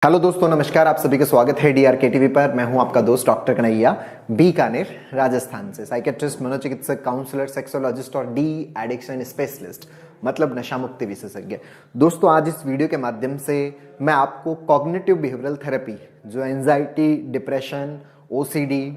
Hello दोस्तों, नमस्कार। आप सभी का स्वागत है डीआरके टीवी पर। मैं हूं आपका दोस्त डॉक्टर कन्हैया, बीकानेर, राजस्थान से। साइकेट्रिस्ट, मनोचिकित्सक, काउंसलर, सेक्सोलॉजिस्ट और डी एडिक्शन स्पेशलिस्ट, मतलब नशा मुक्ति विशेषज्ञ। दोस्तों, आज इस वीडियो के माध्यम से मैं आपको कॉग्निटिव बिहेवियरल थेरेपी, जो anxiety, depression, OCD,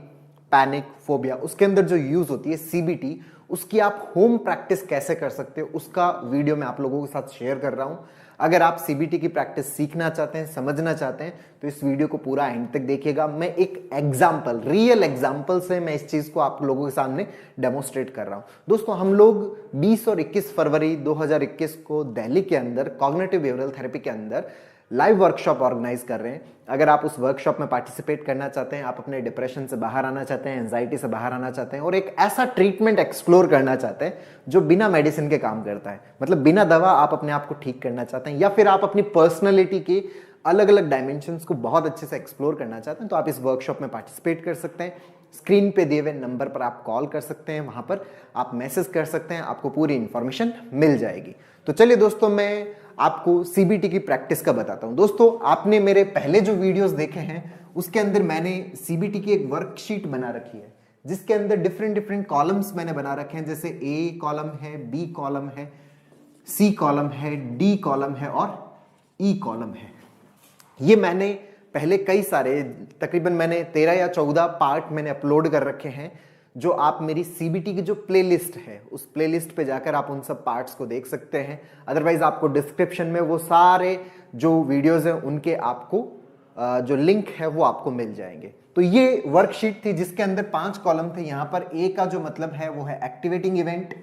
panic, phobia, उसके अंदर जो यूज होती है सीबीटी, उसकी आप होम प्रैक्टिस कैसे कर सकते हो, उसका वीडियो मैं आप लोगों के साथ शेयर कर रहा हूं। अगर आप सीबीटी की प्रैक्टिस सीखना चाहते हैं, समझना चाहते हैं, तो इस वीडियो को पूरा एंड तक देखिएगा। मैं एक एग्जांपल, रियल एग्जांपल से मैं इस चीज को आप लोगों के सामने डेमोस्ट्रेट कर रहा हूं। दोस्तों, हम लोग 20 और 21 फरवरी 2021 को दिल्ली के अंदर कॉग्निटिव बिहेवियरल थेरेपी के अंदर लाइव वर्कशॉप ऑर्गेनाइज कर रहे हैं। अगर आप उस वर्कशॉप में पार्टिसिपेट करना चाहते हैं, आप अपने डिप्रेशन से बाहर आना चाहते हैं, एंजाइटी से बाहर आना चाहते हैं और एक ऐसा ट्रीटमेंट एक्सप्लोर करना चाहते हैं जो बिना मेडिसिन के काम करता है, मतलब बिना दवा आप अपने आप को ठीक करना चाहते हैं, या फिर आप अपनी पर्सनैलिटी के अलग अलग डायमेंशंस को बहुत अच्छे से एक्सप्लोर करना चाहते हैं, तो आप इस वर्कशॉप में पार्टिसिपेट कर सकते हैं। स्क्रीन पे दिए हुए नंबर पर आप कॉल कर सकते हैं, वहां पर आप मैसेज कर सकते हैं, आपको पूरी इंफॉर्मेशन मिल जाएगी। तो चलिए दोस्तों, मैं आपको सीबीटी की प्रैक्टिस का बताता हूं। दोस्तों, आपने मेरे पहले जो वीडियोस देखे हैं उसके अंदर मैंने सीबीटी की एक वर्कशीट बना रखी है, जिसके अंदर डिफरेंट डिफरेंट कॉलम्स मैंने बना रखे हैं। जैसे ए कॉलम है, बी कॉलम है, सी कॉलम है, डी कॉलम है और ई कॉलम है। ये मैंने पहले कई सारे, तकरीबन मैंने 13 या 14 पार्ट मैंने अपलोड कर रखे हैं, जो आप मेरी सीबीटी की जो प्लेलिस्ट है, उस प्लेलिस्ट पे जाकर आप उन सब पार्ट्स को देख सकते हैं। अदरवाइज आपको डिस्क्रिप्शन में वो सारे जो वीडियोस हैं उनके आपको जो लिंक है वो आपको मिल जाएंगे। तो ये वर्कशीट थी जिसके अंदर 5 कॉलम थे। यहां पर ए का जो मतलब है वो है एक्टिवेटिंग इवेंट,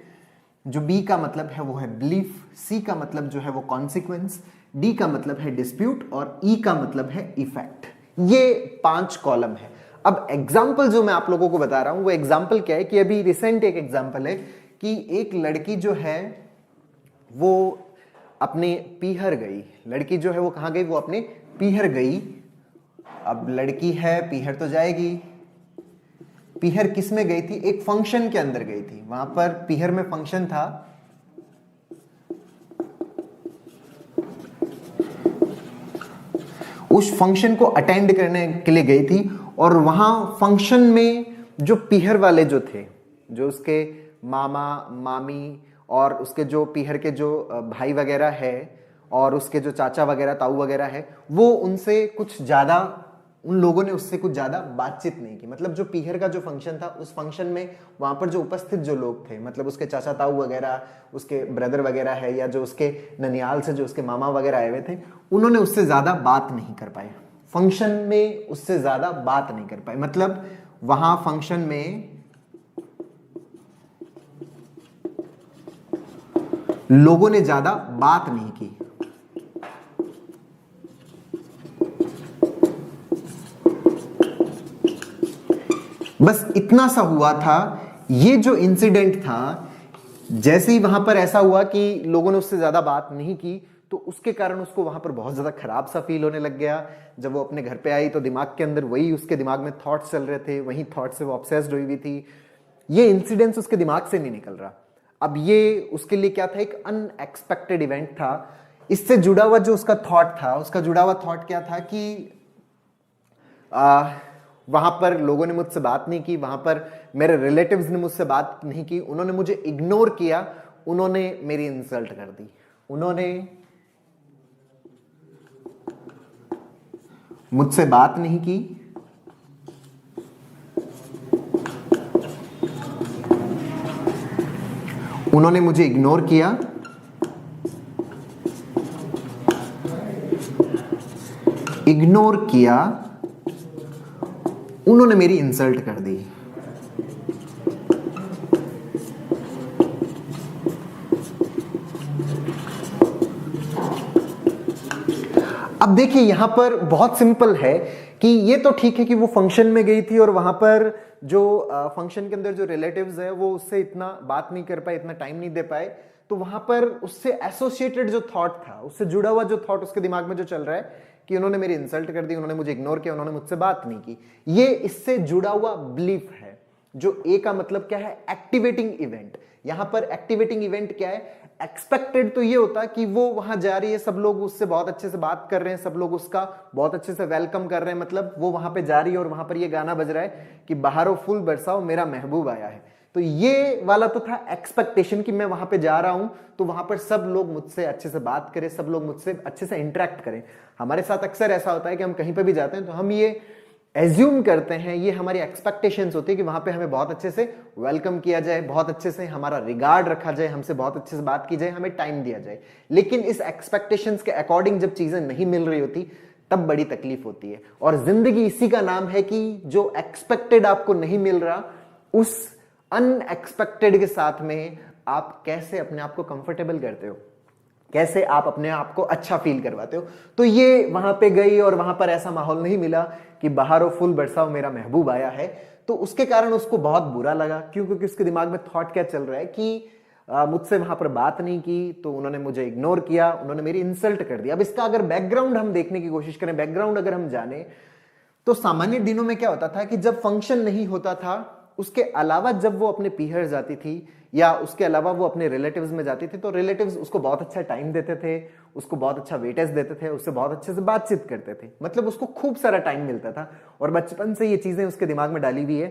जो बी का मतलब है वो है बिलीफ, सी का मतलब जो है वो कॉन्सिक्वेंस, डी का मतलब है डिस्प्यूट और ई का मतलब है इफेक्ट। ये 5 कॉलम है। अब एग्जाम्पल जो मैं आप लोगों को बता रहा हूं वो एग्जाम्पल क्या है कि अभी रिसेंट एक एग्जाम्पल है कि एक लड़की जो है वो अपने पीहर गई। लड़की जो है वो कहां गई? वो अपने पीहर गई। अब लड़की है, पीहर तो जाएगी। पीहर किस में गई थी? एक फंक्शन के अंदर गई थी। वहां पर पीहर में फंक्शन था। उस फंक्शन को अटेंड करने के लिए गई थी और वहां फंक्शन में जो पीहर वाले जो थे, जो उसके मामा मामी और उसके जो पीहर के जो भाई वगैरह है और उसके जो चाचा वगैरह, ताऊ वगैरह है, वो उनसे कुछ ज्यादा, उन लोगों ने उससे कुछ ज्यादा बातचीत नहीं की। मतलब जो पीहर का जो फंक्शन था, उस फंक्शन में वहां पर जो उपस्थित जो लोग थे, मतलब उसके चाचा ताऊ वगैरह, उसके ब्रदर वगैरह है, या जो उसके ननियाल से जो उसके मामा वगैरह आए हुए थे, उन्होंने उससे ज्यादा बात नहीं कर पाए। फंक्शन में उससे ज्यादा बात नहीं कर पाए। मतलब वहां फंक्शन में लोगों ने ज्यादा बात नहीं की। बस इतना सा हुआ था। ये जो इंसिडेंट था, जैसे ही वहां पर ऐसा हुआ कि लोगों ने उससे ज्यादा बात नहीं की, तो उसके कारण उसको वहां पर बहुत ज्यादा खराब सा फील होने लग गया। जब वो अपने घर पे आई तो दिमाग के अंदर वही, उसके दिमाग में थॉट्स चल रहे थे, वही थॉट से वो ऑब्सेस्ड हुई थी। ये इंसिडेंस उसके दिमाग से नहीं निकल रहा। अब ये उसके लिए क्या था? एक अनएक्सपेक्टेड इवेंट था। इससे जुड़ा हुआ जो उसका थॉट था, उसका जुड़ा हुआ थॉट क्या था कि वहां पर लोगों ने मुझसे बात नहीं की, वहां पर मेरे रिलेटिव्स ने मुझसे बात नहीं की, उन्होंने मुझे इग्नोर किया, उन्होंने मेरी इंसल्ट कर दी, उन्होंने मुझसे बात नहीं की, उन्होंने मुझे इग्नोर किया, उन्होंने मेरी इंसल्ट कर दी। अब देखिए, यहां पर बहुत सिंपल है कि ये तो ठीक है कि वो फंक्शन में गई थी और वहां पर जो फंक्शन के अंदर जो रिलेटिव्स है वो उससे इतना बात नहीं कर पाए, इतना टाइम नहीं दे पाए, तो वहां पर उससे एसोसिएटेड जो थॉट था, उससे जुड़ा हुआ जो थॉट उसके दिमाग में जो चल रहा है कि उन्होंने मेरी इंसल्ट कर दी, उन्होंने मुझे इग्नोर किया, उन्होंने मुझसे बात नहीं की, ये इससे जुड़ा हुआ बिलीफ है। जो ए का मतलब क्या है? Activating event. यहां पर एक्टिवेटिंग इवेंट क्या है? एक्सपेक्टेड तो ये होता कि वो वहां जा रही है, सब लोग उससे बहुत अच्छे से बात कर रहे हैं, सब लोग उसका बहुत अच्छे से वेलकम कर रहे हैं, मतलब वो वहां पे जा रही है और वहां पर ये गाना बज रहा है कि बहारों फूल बरसाओ मेरा महबूब आया है। तो ये वाला तो था एक्सपेक्टेशन कि मैं वहां पे जा रहा हूं तो वहां पर सब लोग मुझसे अच्छे से बात करें, सब लोग मुझसे अच्छे से इंटरेक्ट करें। हमारे साथ अक्सर ऐसा होता है कि हम कहीं पे भी जाते हैं तो हम ये एज्यूम करते हैं, ये हमारी एक्सपेक्टेशंस होती है कि वहां पे हमें बहुत अच्छे से वेलकम किया जाए, बहुत अच्छे से हमारा रिगार्ड रखा जाए, हमसे बहुत अच्छे से बात की जाए, हमें टाइम दिया जाए। लेकिन इस एक्सपेक्टेशंस के अकॉर्डिंग जब चीजें नहीं मिल रही होती तब बड़ी तकलीफ होती है। और जिंदगी इसी का नाम है कि जो एक्सपेक्टेड आपको नहीं मिल रहा, उस अनएक्सपेक्टेड के साथ में आप कैसे अपने आप को कंफर्टेबल करते हो, कैसे आप अपने आप को अच्छा फील करवाते हो। तो ये वहां पे गई और वहां पर ऐसा माहौल नहीं मिला कि बहारों फूल बरसाओ मेरा महबूब आया है, तो उसके कारण उसको बहुत बुरा लगा। क्यों? क्योंकि उसके दिमाग में थॉट क्या चल रहा है कि मुझसे वहां पर बात नहीं की तो उन्होंने मुझे इग्नोर किया, उन्होंने मेरी इंसल्ट कर दिया। अब इसका अगर बैकग्राउंड हम देखने की कोशिश करें, बैकग्राउंड अगर हम जाने, तो सामान्य दिनों में क्या होता था कि जब फंक्शन नहीं होता था, उसके अलावा जब वो अपने पीहर जाती थी या उसके अलावा वो अपने रिलेटिव्स में जाती थी, तो रिलेटिव्स उसको बहुत अच्छा टाइम देते थे, उसको बहुत अच्छा वेटेज देते थे, उससे बहुत अच्छे से बातचीत करते थे, मतलब उसको खूब सारा टाइम मिलता था। और बचपन से ये चीजें उसके दिमाग में डाली हुई है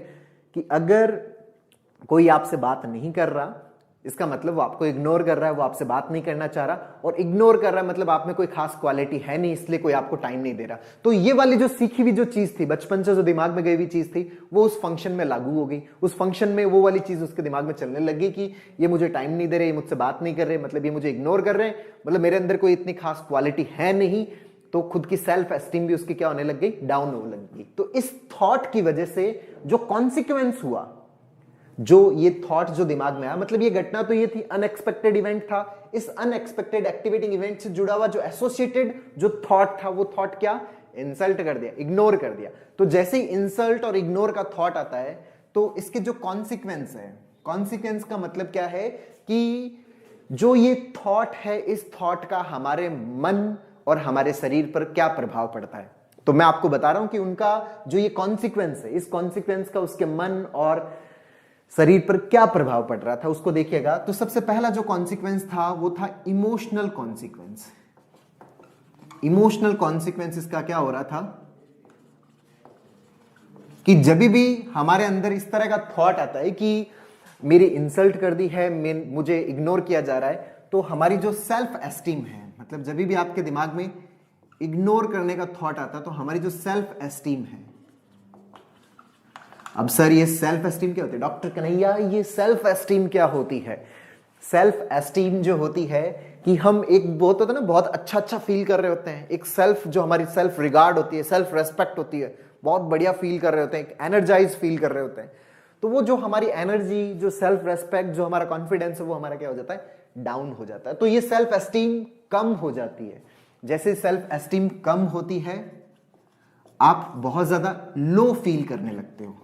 कि अगर कोई आपसे बात नहीं कर रहा, इसका मतलब वो आपको इग्नोर कर रहा है, वो आपसे बात नहीं करना चाह रहा, और इग्नोर कर रहा है मतलब आप में कोई खास क्वालिटी है नहीं, इसलिए कोई आपको टाइम नहीं दे रहा। तो ये वाली जो सीखी हुई जो चीज थी, बचपन से जो दिमाग में गई हुई चीज थी, वो उस फंक्शन में लागू हो गई। उस फंक्शन में वो वाली चीज उसके दिमाग में चलने लगी कि ये मुझे टाइम नहीं दे रहे, ये मुझसे बात नहीं कर रहे, मतलब ये मुझे इग्नोर कर रहे हैं, मतलब मेरे अंदर कोई इतनी खास क्वालिटी है नहीं। तो खुद की सेल्फ एस्टीम भी उसकी क्या होने लग गई, डाउन होने लग गई। तो इस थॉट की वजह से जो कॉन्सिक्वेंस हुआ, जो ये थॉट जो दिमाग में आया, मतलब ये घटना तो ये थी, अनएक्सपेक्टेड इवेंट था, इस अनएक्सपेक्टेड एक्टिवेटिंग इवेंट से जुड़ा हुआ जो एसोसिएटेड जो थॉट था, वो थॉट क्या, इंसल्ट कर दिया, इग्नोर कर दिया। तो जैसे ही इंसल्ट और इग्नोर का थॉट आता है तो इसके जो कॉन्सिक्वेंस है, कॉन्सिक्वेंस का मतलब क्या है कि जो ये थॉट है, इस थॉट का हमारे मन और हमारे शरीर पर क्या प्रभाव पड़ता है। तो मैं आपको बता रहा हूं कि उनका जो ये कॉन्सिक्वेंस है, इस कॉन्सिक्वेंस का उसके मन और शरीर पर क्या प्रभाव पड़ रहा था, उसको देखिएगा। तो सबसे पहला जो कॉन्सिक्वेंस था वो था इमोशनल कॉन्सिक्वेंस। इमोशनल कॉन्सिक्वेंस इसका क्या हो रहा था कि जब भी हमारे अंदर इस तरह का थॉट आता है कि मेरी इंसल्ट कर दी है, मुझे इग्नोर किया जा रहा है, तो हमारी जो सेल्फ एस्टीम है, मतलब जब भी आपके दिमाग में इग्नोर करने का थॉट आता है तो हमारी जो सेल्फ एस्टीम है, अब सर ये सेल्फ एस्टीम क्या होती है डॉक्टर कन्हैया, ये सेल्फ एस्टीम क्या होती है? सेल्फ एस्टीम जो होती है कि हम एक बहुत होता है ना, बहुत अच्छा फील कर रहे होते हैं, एक सेल्फ जो हमारी सेल्फ रिगार्ड होती है, सेल्फ रेस्पेक्ट होती है, बहुत बढ़िया फील कर रहे होते हैं, एक एनर्जाइज फील कर रहे होते हैं। तो वो जो हमारी एनर्जी, जो सेल्फ रेस्पेक्ट, जो हमारा कॉन्फिडेंस है, वो हमारा क्या हो जाता है, डाउन हो जाता है। तो ये सेल्फ एस्टीम कम हो जाती है। जैसे सेल्फ एस्टीम कम होती है, आप बहुत ज्यादा लो फील करने लगते हो।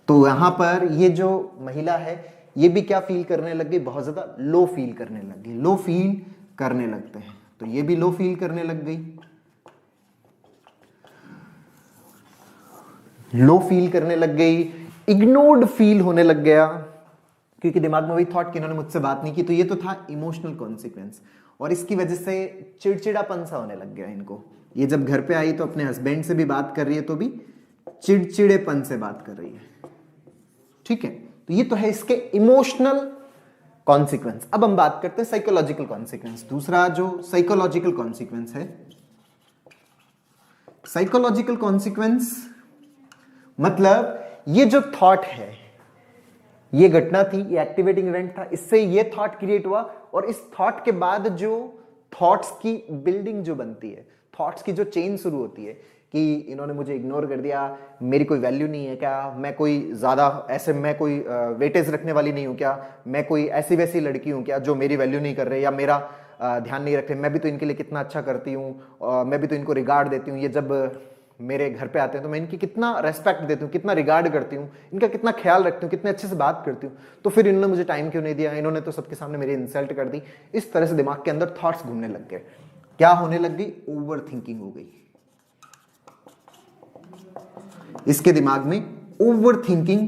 तो यहां पर ये जो महिला है, ये भी क्या फील करने लग गई, बहुत ज्यादा लो फील करने लग गई, लो फील करने लगते हैं। तो ये भी लो फील करने लग गई, लो फील करने लग गई, इग्नोर्ड फील होने लग गया, क्योंकि दिमाग में वही थॉट कि इन्होंने मुझसे बात नहीं की। तो ये तो था इमोशनल कॉन्सिक्वेंस, और इसकी वजह से चिड़चिड़ापन सा होने लग गया इनको। ये जब घर पे आई तो अपने हस्बैंड से भी बात कर रही है तो भी चिड़चिड़ेपन से बात कर रही है, ठीक है। तो ये तो है इसके इमोशनल कॉन्सिक्वेंस। अब हम बात करते हैं साइकोलॉजिकल कॉन्सिक्वेंस। दूसरा जो साइकोलॉजिकल कॉन्सिक्वेंस है, साइकोलॉजिकल कॉन्सिक्वेंस मतलब ये जो थॉट है, ये घटना थी, ये एक्टिवेटिंग इवेंट था, इससे ये थॉट क्रिएट हुआ, और इस थॉट के बाद जो थॉट्स की बिल्डिंग जो बनती है, थॉट्स की जो चेन शुरू होती है कि इन्होंने मुझे इग्नोर कर दिया, मेरी कोई वैल्यू नहीं है क्या, मैं कोई ज्यादा ऐसे, मैं कोई वेटेज रखने वाली नहीं हूं क्या, मैं कोई ऐसी वैसी लड़की हूं क्या जो मेरी वैल्यू नहीं कर रहे या मेरा ध्यान नहीं रख रहे, मैं भी तो इनके लिए कितना अच्छा करती हूँ, मैं भी तो इनको रिगार्ड देती हूँ, ये जब मेरे घर पे आते हैं तो मैं इनकी कितना रेस्पेक्ट देती हूँ, कितना रिगार्ड करती हूँ, इनका कितना ख्याल रखती हूँ, कितने अच्छे से बात करती हूँ, तो फिर इन्होंने मुझे टाइम क्यों नहीं दिया, इन्होंने तो सबके सामने मेरी इंसल्ट कर दी। इस तरह से दिमाग के अंदर थॉट्स घूमने लग गए। क्या होने लग गई, ओवर थिंकिंग हो गई। इसके दिमाग में ओवर थिंकिंग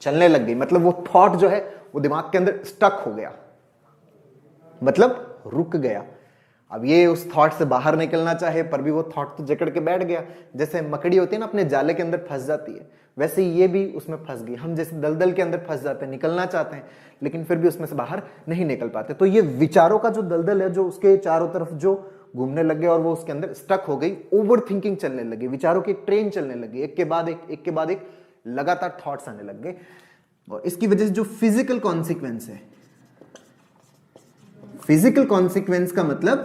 चलने लग गई, मतलब वो थॉट जो है वो दिमाग के अंदर स्टक हो गया, मतलब रुक गया। अब ये उस थॉट से बाहर निकलना चाहे पर भी वो थॉट तो जकड़ के बैठ गया। जैसे मकड़ी होती है ना, अपने जाले के अंदर फंस जाती है, वैसे ये भी उसमें फंस गई। हम जैसे दलदल के अंदर फंस जाते हैं, निकलना चाहते हैं लेकिन फिर भी उसमें से बाहर नहीं निकल पाते। तो ये विचारों का जो दलदल है, जो उसके चारों तरफ जो घूमने लग गया और वो उसके अंदर स्टक हो गई, ओवर थिंकिंग चलने लगी, विचारों की एक ट्रेन चलने लगी, एक के बाद एक लगातार थॉट्स आने लग गए। और इसकी वजह से जो फिजिकल कॉन्सिक्वेंस है, फिजिकल कॉन्सिक्वेंस का मतलब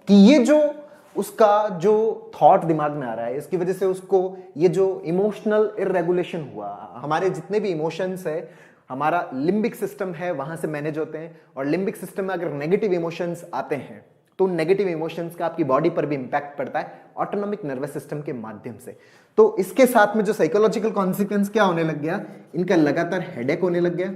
कि ये जो उसका जो थॉट दिमाग में आ रहा है, इसकी वजह से उसको ये जो इमोशनल इरेगुलेशन हुआ, हमारे जितने भी इमोशंस है, हमारा लिम्बिक सिस्टम है, वहां से मैनेज होते हैं। और लिम्बिक सिस्टम में अगर नेगेटिव इमोशंस आते हैं तो नेगेटिव इमोशंस का आपकी बॉडी पर भी इंपैक्ट पड़ता है ऑटोनॉमिक नर्वस सिस्टम के माध्यम से। तो इसके साथ में जो साइकोलॉजिकल कॉन्सिक्वेंस क्या होने लग गया, इनका लगातार हेडेक होने लग गया।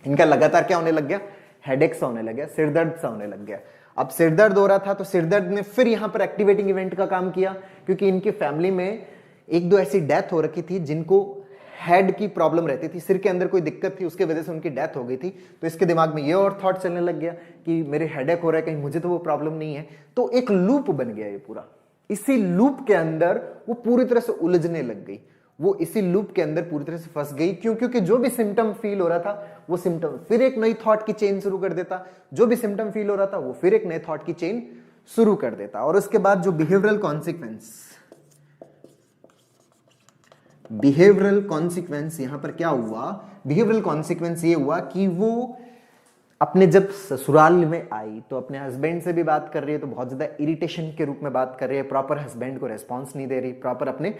इनका लगातार क्या होने लग गया, हेडेक सा होने लग गया, सिरदर्द सा होने लग गया। अब सिरदर्द हो रहा था तो सिरदर्द ने फिर यहां पर एक्टिवेटिंग इवेंट का काम किया, क्योंकि इनकी फैमिली में एक दो ऐसी डेथ हो रखी थी जिनको हेड की प्रॉब्लम रहती थी, सिर के अंदर कोई दिक्कत थी, उसके वजह से उनकी डेथ हो गई थी। तो इसके दिमाग में ये और थॉट चलने लग गया कि मेरे हेडेक हो रहा है, कहीं मुझे तो वो प्रॉब्लम नहीं है। तो एक लूप बन गया ये पूरा। इसी लूप के अंदर वो पूरी तरह से उलझने लग गई, वो इसी लूप के अंदर पूरी तरह से फंस गई। क्यों? क्योंकि जो भी सिम्टम फील हो रहा था वो सिम्टम फिर एक नई थॉट की चेन शुरू कर देता, जो भी सिम्टम फील हो रहा था वो फिर एक नए थॉट की चेन शुरू कर देता। और उसके बाद जो बिहेवियरल कॉन्सिक्वेंस यहां पर क्या हुआ, बिहेवियरल कॉन्सिक्वेंस ये हुआ कि वो अपने जब ससुराल में आई तो अपने हस्बैंड से भी बात कर रही है तो बहुत ज्यादा इरिटेशन के रूप में बात कर रही है, प्रॉपर हस्बैंड को रेस्पॉन्स नहीं दे रही, प्रॉपर अपने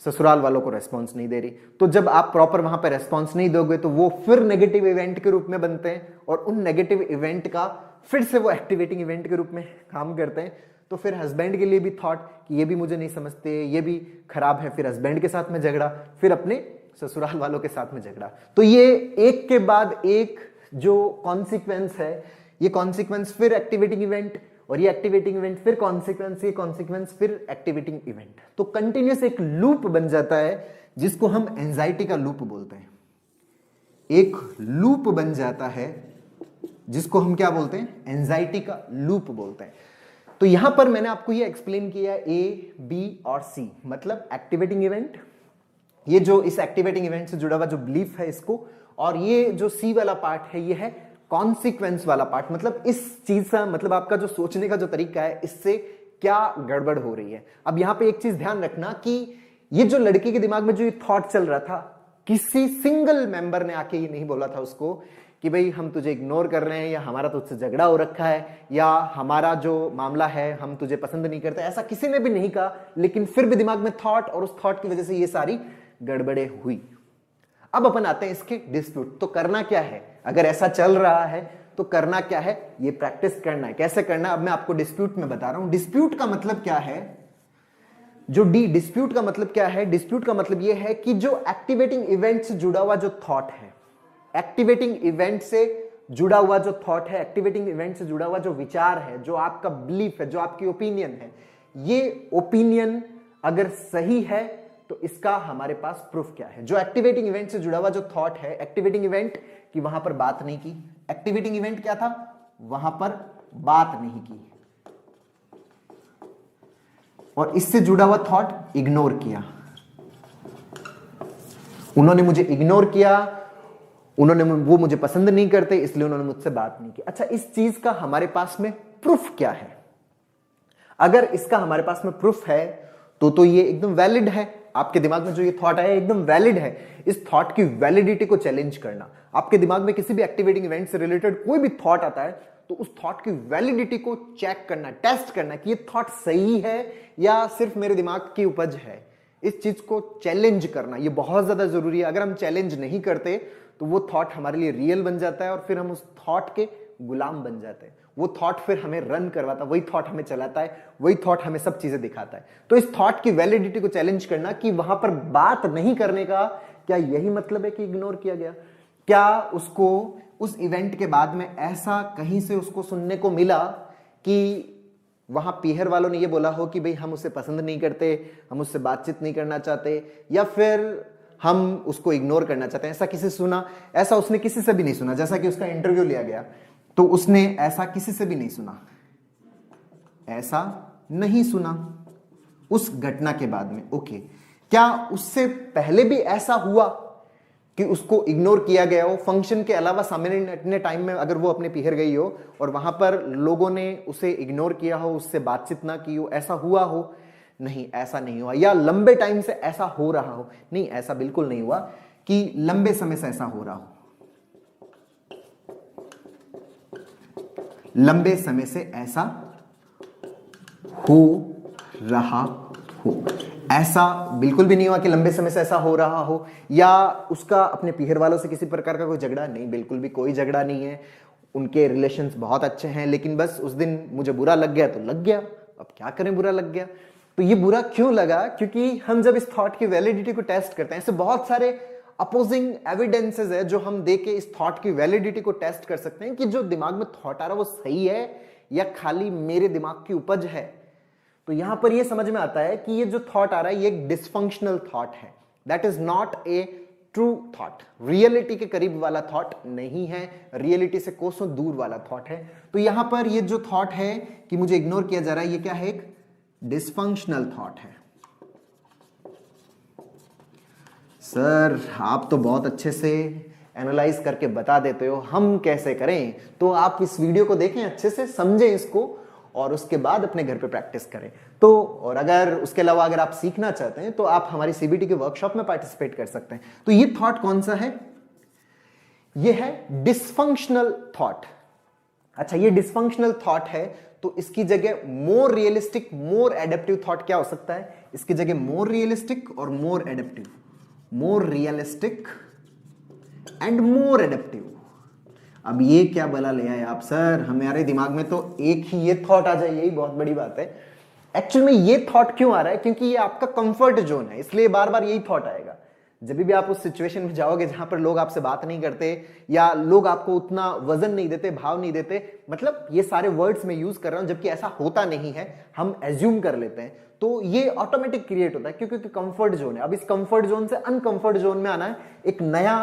ससुराल वालों को रेस्पॉन्स नहीं दे रही। तो जब आप प्रॉपर वहां पे रेस्पॉन्स नहीं दोगे तो वो फिर नेगेटिव इवेंट के रूप में बनते हैं और उन नेगेटिव इवेंट का फिर से वो एक्टिवेटिंग इवेंट के रूप में काम करते हैं। तो फिर हस्बैंड के लिए भी थॉट कि ये भी मुझे नहीं समझते, ये भी खराब है, फिर हस्बैंड के साथ में झगड़ा, फिर अपने ससुराल वालों के साथ में झगड़ा। तो ये एक के बाद एक जो कॉन्सिक्वेंस है, ये कॉन्सिक्वेंस फिर एक्टिवेटिंग इवेंट, और ये एक्टिवेटिंग इवेंट फिर कॉन्सिक्वेंस, ये कॉन्सिक्वेंस फिर एक्टिवेटिंग इवेंट। तो कंटिन्यूस एक लूप बन जाता है जिसको हम एंजाइटी का लूप बोलते हैं। एक लूप बन जाता है जिसको हम क्या बोलते हैं, एंजाइटी का लूप बोलते हैं। तो यहां पर मैंने आपको ये एक्सप्लेन किया ए, बी और सी, मतलब एक्टिवेटिंग इवेंट, ये जो इस एक्टिवेटिंग इवेंट से जुड़ा हुआ जो बिलीफ है इसको, और ये जो सी वाला पार्ट है ये है कॉन्सिक्वेंस वाला पार्ट, मतलब इस चीज का मतलब आपका जो सोचने का जो तरीका है इससे क्या गड़बड़ हो रही है। अब यहां पे एक चीज ध्यान रखना कि ये जो लड़की के दिमाग में जो ये थॉट चल रहा था, किसी सिंगल मेंबर ने आके ये नहीं बोला था उसको कि भाई हम तुझे इग्नोर कर रहे हैं, या हमारा तुझसे झगड़ा हो रखा है, या हमारा जो मामला है हम तुझे पसंद नहीं करते, ऐसा किसी ने भी नहीं कहा। लेकिन फिर भी दिमाग में थॉट, और उस थॉट की वजह से ये सारी गड़बड़े हुई। अब अपन आते हैं इसके डिस्प्यूट। तो करना क्या है, अगर ऐसा चल रहा है तो करना क्या है, ये प्रैक्टिस करना है। कैसे करना है अब मैं आपको डिस्प्यूट में बता रहा हूं। डिस्प्यूट का मतलब क्या है, जो डिस्प्यूट का मतलब क्या है, डिस्प्यूट का मतलब ये है कि जो एक्टिवेटिंग इवेंट से जुड़ा हुआ जो थॉट है, एक्टिवेटिंग इवेंट से जुड़ा हुआ जो थॉट है, एक्टिवेटिंग इवेंट से जुड़ा हुआ जो विचार है, जो आपका बिलीफ है, जो आपकी ओपिनियन है, ये ओपिनियन अगर सही है तो इसका हमारे पास प्रूफ क्या है। जो एक्टिवेटिंग इवेंट से जुड़ा हुआ जो थॉट है, एक्टिवेटिंग इवेंट की वहां पर बात नहीं की, एक्टिवेटिंग इवेंट क्या था, वहां पर बात नहीं की, और इससे जुड़ा हुआ थॉट इग्नोर किया, उन्होंने मुझे इग्नोर किया, वो मुझे पसंद नहीं करते इसलिए उन्होंने मुझसे बात नहीं की। अच्छा, इस चीज का हमारे पास में प्रूफ क्या है? अगर इसका हमारे पास में प्रूफ है तो ये एकदम वैलिड है। आपके दिमाग में जो ये थॉट है एकदम वैलिड है। इस थॉट की वैलिडिटी को चैलेंज करना, आपके दिमाग में किसी भी एक्टिवेटिंग इवेंट से रिलेटेड कोई भी थॉट आता है तो उस थॉट की वैलिडिटी को चेक करना, टेस्ट करना कि ये थॉट सही है या सिर्फ मेरे दिमाग की उपज है। इस चीज को चैलेंज करना ये बहुत ज्यादा जरूरी है। अगर हम चैलेंज नहीं करते तो वो थॉट हमारे लिए रियल बन जाता है और फिर हम उस थॉट के गुलाम बन जाते हैं। वो थॉट फिर हमें रन करवाता है, वही थॉट हमें चलाता है, वही थॉट हमें सब चीजें दिखाता है। तो इस थॉट की वैलिडिटी को चैलेंज करना कि वहां पर बात नहीं करने का क्या यही मतलब है कि इग्नोर किया गया? क्या उसको उस इवेंट के बाद में ऐसा कहीं से उसको सुनने को मिला कि वहां पीहर वालों ने ये बोला हो कि भाई हम उसे पसंद नहीं करते, हम उससे बातचीत नहीं करना चाहते, या फिर हम उसको इग्नोर करना चाहते हैं। ऐसा किसी से सुना? ऐसा उसने किसी से भी नहीं सुना। जैसा कि उसका इंटरव्यू लिया गया तो उसने ऐसा किसी से भी नहीं सुना, ऐसा नहीं सुना उस घटना के बाद में। ओके, क्या उससे पहले भी ऐसा हुआ कि उसको इग्नोर किया गया हो? फंक्शन के अलावा सामान्य टाइम में अगर वो अपने पीहर गई हो और वहां पर लोगों ने उसे इग्नोर किया हो, उससे बातचीत ना की हो, ऐसा हुआ हो? नहीं, ऐसा नहीं हुआ। या लंबे टाइम से ऐसा हो रहा हो? नहीं, ऐसा बिल्कुल नहीं हुआ कि लंबे समय से ऐसा हो रहा हो। लंबे समय से ऐसा हो रहा हो, ऐसा बिल्कुल भी नहीं हुआ कि लंबे समय से ऐसा हो रहा हो। या उसका अपने पीहर वालों से किसी प्रकार का कोई झगड़ा? नहीं, बिल्कुल भी कोई झगड़ा नहीं है। उनके रिलेशंस बहुत अच्छे हैं, लेकिन बस उस दिन मुझे बुरा लग गया तो लग गया, अब क्या करें, बुरा लग गया। तो ये बुरा क्यों लगा? क्योंकि हम जब इस थॉट की वैलिडिटी को टेस्ट करते हैं, ऐसे बहुत सारे अपोजिंग एविडेंसेस है जो हम देख के इस थॉट की वैलिडिटी को टेस्ट कर सकते हैं कि जो दिमाग में थॉट आ रहा है वो सही है या खाली मेरे दिमाग की उपज है। तो यहां पर ये समझ में आता है कि ये जो थॉट आ रहा है ये एक डिसफंक्शनल थॉट है। That is not a true thought, reality के करीब वाला थॉट नहीं है, रियलिटी से कोसों दूर वाला थॉट है। तो यहां पर ये जो थॉट है कि मुझे इग्नोर किया जा रहा है, ये क्या है? एक डिसफंक्शनल थॉट है। सर आप तो बहुत अच्छे से एनालाइज करके बता देते हो, हम कैसे करें? तो आप इस वीडियो को देखें, अच्छे से समझें इसको और उसके बाद अपने घर पे प्रैक्टिस करें। तो और अगर उसके अलावा अगर आप सीखना चाहते हैं तो आप हमारी सीबीटी के वर्कशॉप में पार्टिसिपेट कर सकते हैं। तो ये थॉट कौन सा है? ये है डिसफंक्शनल थॉट। अच्छा, ये डिसफंक्शनल थॉट है तो इसकी जगह more realistic, more adaptive thought क्या हो सकता है? इसकी जगह मोर रियलिस्टिक और more adaptive, more realistic and more adaptive. अब ये क्या बला ले आए आप सर? हमारे दिमाग में तो एक ही ये थॉट आ जाए, यही बहुत बड़ी बात है। एक्चुअल में ये थॉट क्यों आ रहा है? क्योंकि ये आपका कंफर्ट जोन है, इसलिए बार बार यही थॉट आएगा। जब भी आप उस सिचुएशन में जाओगे जहां पर लोग आपसे बात नहीं करते या लोग आपको उतना वजन नहीं देते, भाव नहीं देते, मतलब ये सारे वर्ड्स मैं यूज कर रहा हूं जबकि ऐसा होता नहीं है, हम एज्यूम कर लेते हैं, तो ये ऑटोमेटिक क्रिएट होता है क्योंकि कंफर्ट जोन है। अब इस कंफर्ट जोन से अनकंफर्ट जोन में आना है, एक नया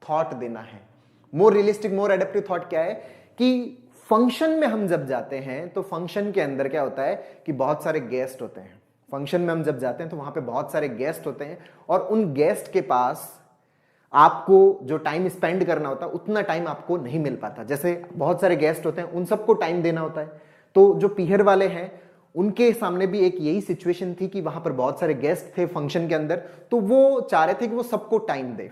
थॉट देना है। मोर रियलिस्टिक, मोर एडेप्टिव थॉट क्या है कि फंक्शन में हम जब जाते हैं तो फंक्शन के अंदर क्या होता है कि बहुत सारे गेस्ट होते हैं। फंक्शन में हम जब जाते हैं तो वहां पे बहुत सारे गेस्ट होते हैं और उन गेस्ट के पास आपको जो टाइम स्पेंड करना होता है उतना टाइम आपको नहीं मिल पाता। जैसे बहुत सारे गेस्ट होते हैं, उन सबको टाइम देना होता है। तो जो पीहर वाले हैं उनके सामने भी एक यही सिचुएशन थी कि वहां पर बहुत सारे गेस्ट थे फंक्शन के अंदर, तो वो चाह रहे थे कि वो सबको टाइम दे।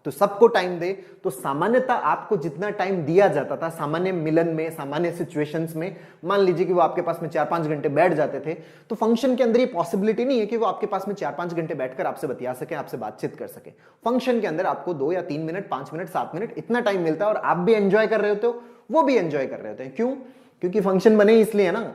तो सबको टाइम दे तो सामान्यतः आपको जितना टाइम दिया जाता था सामान्य मिलन में, सामान्य सिचुएशंस में, मान लीजिए कि वो आपके पास में 4-5 घंटे बैठ जाते थे, तो फंक्शन के अंदर ये पॉसिबिलिटी नहीं है कि वो आपके पास में 4-5 घंटे बैठकर आपसे बतिया सके, आपसे बातचीत कर सके। फंक्शन के अंदर आपको 2 या 3 मिनट, 5 मिनट, 7 मिनट इतना टाइम मिलता है और आप भी एंजॉय कर रहे होते हो, वो भी एंजॉय कर रहे होते हैं। क्यों? क्योंकि फंक्शन बने इसलिए है ना।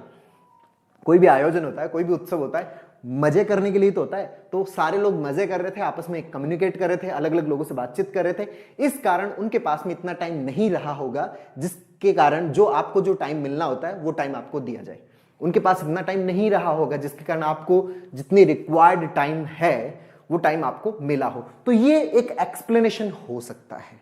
कोई भी आयोजन होता है, कोई भी उत्सव होता है, मजे करने के लिए तो होता है। तो सारे लोग मजे कर रहे थे, आपस में कम्युनिकेट कर रहे थे, अलग अलग लोगों से बातचीत कर रहे थे। इस कारण उनके पास में इतना टाइम नहीं रहा होगा जिसके कारण जो आपको जो टाइम मिलना होता है वो टाइम आपको दिया जाए। उनके पास इतना टाइम नहीं रहा होगा जिसके कारण आपको जितनी रिक्वायर्ड टाइम है वो टाइम आपको मिला हो। तो ये एक एक्सप्लेनेशन हो सकता है।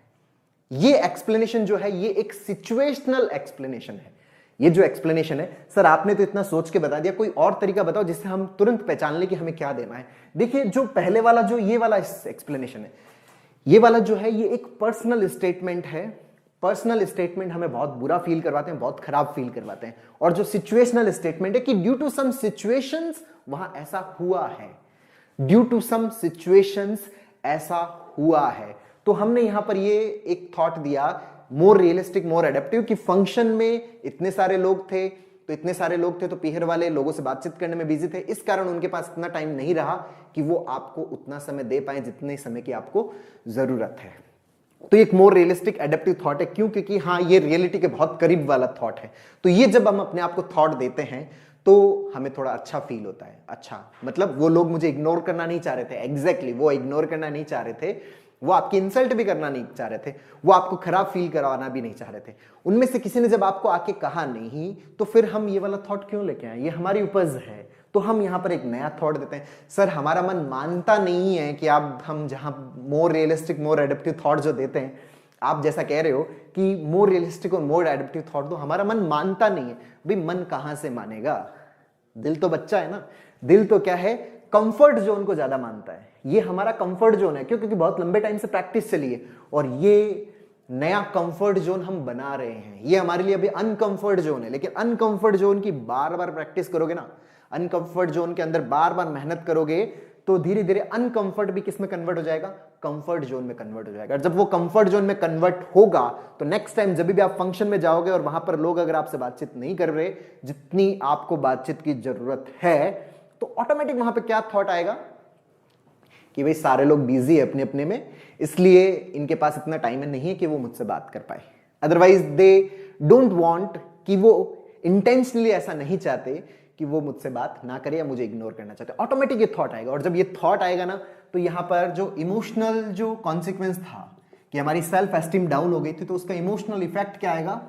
ये एक्सप्लेनेशन जो है ये एक सिचुएशनल एक्सप्लेनेशन है। ये जो एक्सप्लेनेशन है, सर आपने तो इतना सोच के बता दिया, कोई और तरीका बताओ जिससे हम तुरंत पहचान लें कि हमें क्या देना है। देखिए जो पहले वाला जो ये वाला एक्सप्लेनेशन है, ये वाला जो है ये एक पर्सनल स्टेटमेंट है। पर्सनल स्टेटमेंट हमें बहुत बुरा फील करवाते हैं, बहुत खराब फील करवाते हैं। और जो सिचुएशनल स्टेटमेंट है कि ड्यू टू सम सिचुएशंस वहां ऐसा हुआ है, ड्यू टू सम सिचुएशंस ऐसा हुआ है। तो हमने यहां पर ये एक थॉट दिया मोर रियलिस्टिक, मोर एडेप्टिव, कि फंक्शन में इतने सारे लोग थे, तो इतने सारे लोग थे तो पीहर वाले लोगों से बातचीत करने में बिजी थे, इस कारण उनके पास इतना टाइम नहीं रहा कि वो आपको उतना समय दे पाए जितने समय की आपको जरूरत है। तो एक मोर रियलिस्टिक एडेप्टिव थॉट है। क्यों? क्योंकि हाँ ये रियलिटी के बहुत करीब वाला थॉट है। तो ये जब हम अपने आप को थॉट देते हैं तो हमें थोड़ा अच्छा फील होता है। अच्छा मतलब वो लोग मुझे इग्नोर करना नहीं चाह रहे थे, एग्जैक्टली वो इग्नोर करना नहीं चाह रहे थे, वो आपकी इंसल्ट भी करना नहीं चाह रहे थे, वो आपको खराब फील करवाना भी नहीं चाह रहे थे। उनमें से किसी ने जब आपको आके कहा नहीं, तो फिर हम ये वाला थॉट क्यों लेके आए? ये हमारी उपज है, तो हम यहां पर एक नया थॉट देते हैं। सर हमारा मन मानता नहीं है कि आप हम जहां मोर रियलिस्टिक मोर एडेप्टिव थॉट जो देते हैं, आप जैसा कह रहे हो कि मोर रियलिस्टिक और मोर एडेप्टिव थॉट दो, हमारा मन मानता नहीं है। भाई मन कहां से मानेगा? दिल तो बच्चा है ना, दिल तो क्या है, कंफर्ट जोन को ज्यादा मानता है। ये हमारा कंफर्ट जोन है, क्यों? क्योंकि बहुत लंबे टाइम से प्रैक्टिस चली है और ये नया कंफर्ट जोन हम बना रहे हैं। ये हमारे लिए अभी अनकंफर्ट जोन है, लेकिन अनकंफर्ट जोन की बार बार प्रैक्टिस करोगे ना, अनकंफर्ट जोन के अंदर बार बार मेहनत करोगे, तो धीरे धीरे अनकंफर्ट भी किस में कन्वर्ट हो जाएगा? कंफर्ट जोन में कन्वर्ट हो जाएगा। जब वो कंफर्ट जोन में कन्वर्ट होगा, तो नेक्स्ट टाइम जब भी आप फंक्शन में जाओगे और वहां पर लोग अगर आपसे बातचीत नहीं कर रहे जितनी आपको बातचीत की जरूरत है, तो ऑटोमेटिक वहां पे क्या थॉट आएगा कि भाई सारे लोग बिजी है अपने अपने में, इसलिए इनके पास इतना टाइम नहीं है कि वो मुझसे बात कर पाए। अदरवाइज दे डोंट वांट, कि वो इंटेंशनली ऐसा नहीं चाहते कि वो मुझसे बात ना करे या मुझे इग्नोर करना चाहते। ऑटोमेटिक ये थॉट आएगा, और जब ये थॉट आएगा ना, तो यहां पर जो इमोशनल जो कॉन्सिक्वेंस था कि हमारी सेल्फ एस्टीम डाउन हो गई थी, तो उसका इमोशनल इफेक्ट क्या आएगा?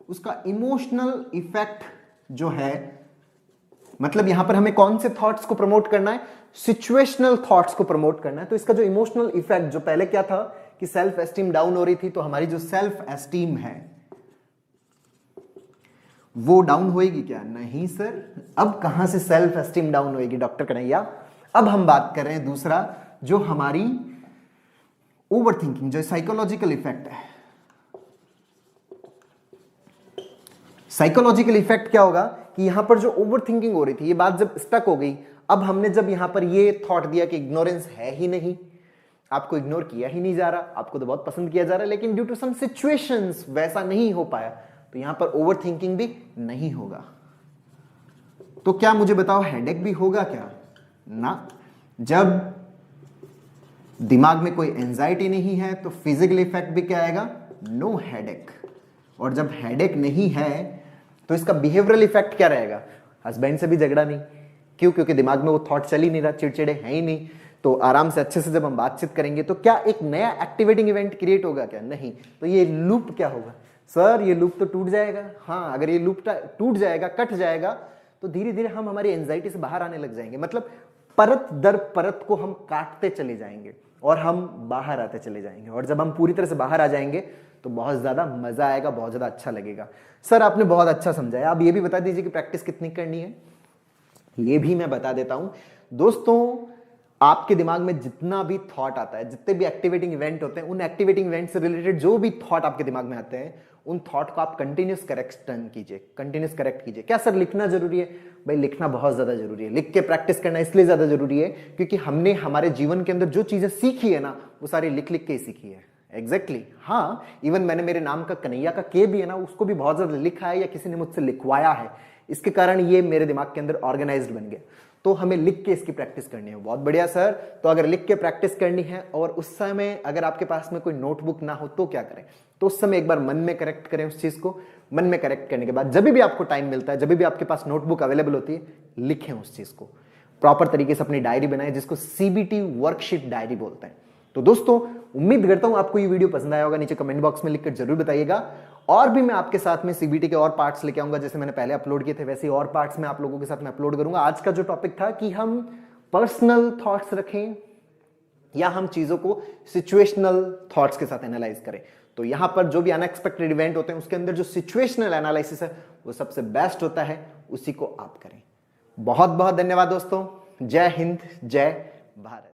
उसका इमोशनल इफेक्ट जो है, मतलब यहां पर हमें कौन से थॉट्स को प्रमोट करना है? सिचुएशनल थॉट्स को प्रमोट करना है। तो इसका जो इमोशनल इफेक्ट, जो पहले क्या था कि सेल्फ एस्टीम डाउन हो रही थी, तो हमारी जो सेल्फ एस्टीम है वो डाउन होएगी क्या? नहीं सर, अब कहां से सेल्फ एस्टीम डाउन होएगी डॉक्टर कन्हैया? अब हम बात कर रहे हैं दूसरा, जो हमारी ओवर थिंकिंग, जो साइकोलॉजिकल इफेक्ट है। साइकोलॉजिकल इफेक्ट क्या होगा कि यहां पर जो ओवर थिंकिंग हो रही थी, ये बात जब स्टक हो गई, अब हमने जब यहां पर ये थॉट दिया कि इग्नोरेंस है ही नहीं, आपको इग्नोर किया ही नहीं जा रहा, आपको तो बहुत पसंद किया जा रहा है, लेकिन ड्यू टू सम सिचुएशंस वैसा नहीं हो पाया, तो यहां पर ओवर थिंकिंग भी नहीं होगा। तो क्या मुझे बताओ, हेडेक भी होगा क्या? ना। जब दिमाग में कोई एंजाइटी नहीं है, तो फिजिकल इफेक्ट भी क्या आएगा? No headache. और जब हेडेक नहीं है, तो इसका बिहेवियरल इफेक्ट क्या रहेगा? हस्बैंड से भी झगड़ा नहीं। क्यों? क्योंकि दिमाग में वो थॉट चल ही नहीं रहा, चिड़चिड़े है ही नहीं, तो आराम से अच्छे से जब हम बातचीत करेंगे, तो क्या एक नया एक्टिवेटिंग इवेंट क्रिएट होगा क्या? नहीं। तो ये लूप क्या होगा? सर ये लूप तो टूट जाएगा। हाँ, अगर ये लूप टूट जाएगा, कट जाएगा, तो धीरे धीरे हम हमारी एंजाइटी से बाहर आने लग जाएंगे। मतलब परत दर परत को हम काटते चले जाएंगे और हम बाहर आते चले जाएंगे, और जब हम पूरी तरह से बाहर आ जाएंगे तो बहुत ज्यादा मजा आएगा, बहुत ज्यादा अच्छा लगेगा। सर आपने बहुत अच्छा समझाया, अब ये भी बता दीजिए कि प्रैक्टिस कितनी करनी है? ये भी मैं बता देता हूं दोस्तों। आपके दिमाग में जितना भी थॉट आता है, जितने भी एक्टिवेटिंग इवेंट होते हैं, उन एक्टिवेटिंग इवेंट से रिलेटेड जो भी थॉट आपके दिमाग में आते हैं, उन थॉट को आप कंटिन्यूस करेक्शन कीजिए, कंटिन्यूस करेक्ट कीजिए। क्या सर लिखना जरूरी है? भाई लिखना बहुत ज्यादा जरूरी है। लिख के प्रैक्टिस करना इसलिए ज्यादा जरूरी है क्योंकि हमने हमारे जीवन के अंदर जो चीजें सीखी है ना, वो सारी लिख लिख के ही सीखी है। एग्जैक्टली हाँ, इवन मैंने मेरे नाम का कन्हैया का के भी है ना, उसको भी बहुत ज्यादा लिखा है या किसी ने मुझसे लिखवाया है, इसके कारण ये मेरे दिमाग के अंदर ऑर्गेनाइज्ड बन गया। तो हमें लिख के इसकी प्रैक्टिस करनी है। बहुत बढ़िया सर, तो अगर लिख के प्रैक्टिस करनी है और उस समय अगर आपके पास में कोई नोटबुक ना हो तो क्या करें? तो उस समय एक बार मन में करेक्ट करें उस चीज को। मन में करेक्ट करने के बाद जब भी आपको टाइम मिलता है, जब भी आपके पास नोटबुक अवेलेबल होती है, लिखें उस चीज को। प्रॉपर तरीके से अपनी डायरी बनाएं, जिसको सीबीटी वर्कशीट डायरी बोलते हैं। तो दोस्तों उम्मीद करता हूं आपको ये वीडियो पसंद आया होगा। नीचे कमेंट बॉक्स में लिखकर जरूर बताइएगा। और भी मैं आपके साथ में सीबीटी के और पार्ट्स लेके आऊंगा, जैसे मैंने पहले अपलोड किए थे वैसे और पार्ट्स में आप लोगों के साथ में अपलोड करूंगा। आज का जो टॉपिक था कि हम पर्सनल थॉट्स रखें या हम चीजों को सिचुएशनल थॉट्स के साथ एनालाइज करें। तो यहां पर जो भी अनएक्सपेक्टेड इवेंट होते हैं उसके अंदर जो सिचुएशनल एनालिसिस है वो सबसे बेस्ट होता है, उसी को आप करें। बहुत बहुत धन्यवाद दोस्तों। जय हिंद, जय भारत।